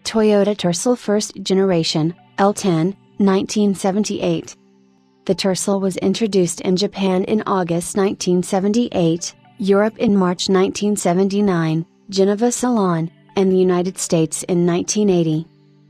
Toyota Tercel First Generation, L10, 1978. The Tercel was introduced in Japan in August 1978, Europe in March 1979, Geneva Salon, and the United States in 1980.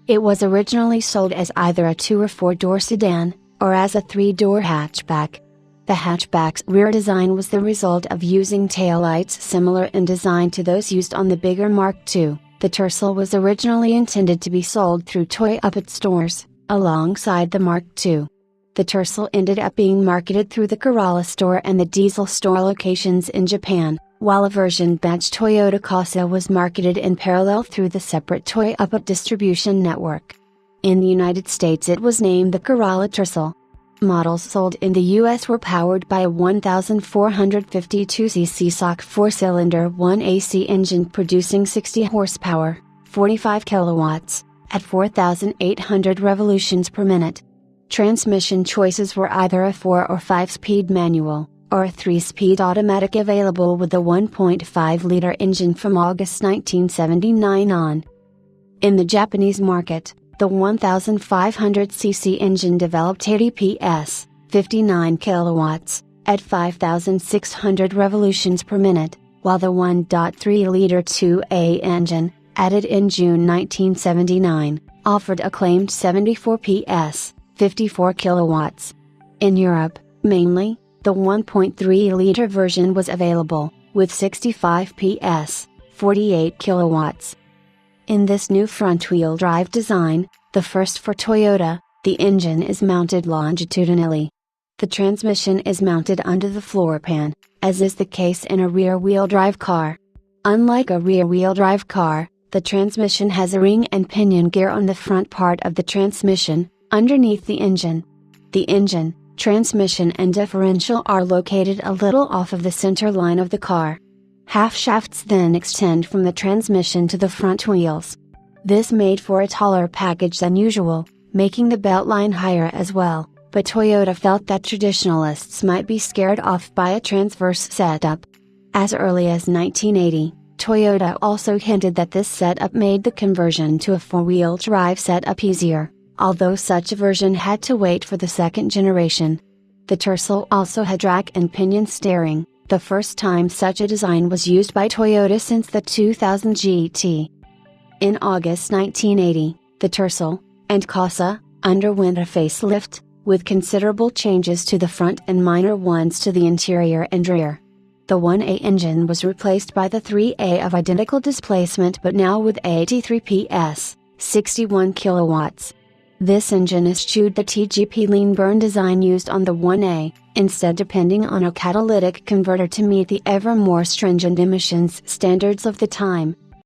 It was originally sold as either a 2- or 4-door sedan, or as a 3-door hatchback. The hatchback's rear design was the result of using taillights similar in design to those used on the bigger Mark II. The Tercel was originally intended to be sold through Toyota stores, alongside the Mark II. The Tercel ended up being marketed through the Corolla store and the Diesel store locations in Japan, while a version badged Toyota Corsa was marketed in parallel through the separate Toyota distribution network. In the United States it was named the Corolla Tercel. Models sold in the US were powered by a 1,452cc stock 4-cylinder 1AC engine producing 60 horsepower, 45 kilowatts, at 4,800 revolutions per minute. Transmission choices were either a 4- or 5-speed manual, or a 3-speed automatic, available with a 1.5-liter engine from August 1979 on. In the Japanese market, the 1,500cc engine developed 80 PS, 59 kilowatts, at 5,600 revolutions per minute, while the 1.3-liter 2A engine, added in June 1979, offered a claimed 74 PS, 54 kilowatts. In Europe, mainly, the 1.3-liter version was available, with 65 PS, 48 kilowatts. In this new front-wheel drive design, the first for Toyota, the engine is mounted longitudinally. The transmission is mounted under the floor pan, as is the case in a rear-wheel drive car. Unlike a rear-wheel drive car, the transmission has a ring and pinion gear on the front part of the transmission, underneath the engine. The engine, transmission and differential are located a little off of the center line of the car. Half shafts then extend from the transmission to the front wheels. This made for a taller package than usual, making the beltline higher as well, but Toyota felt that traditionalists might be scared off by a transverse setup. As early as 1980, Toyota also hinted that this setup made the conversion to a 4-wheel drive setup easier, although such a version had to wait for the second generation. The Tercel also had rack and pinion steering, the first time such a design was used by Toyota since the 2000 GT. In August 1980, the Tercel, and Corsa, underwent a facelift, with considerable changes to the front and minor ones to the interior and rear. The 1A engine was replaced by the 3A of identical displacement but now with 83 PS, 61 kilowatts. This engine eschewed the TGP lean burn design used on the 1A, instead depending on a catalytic converter to meet the ever more stringent emissions standards of the time.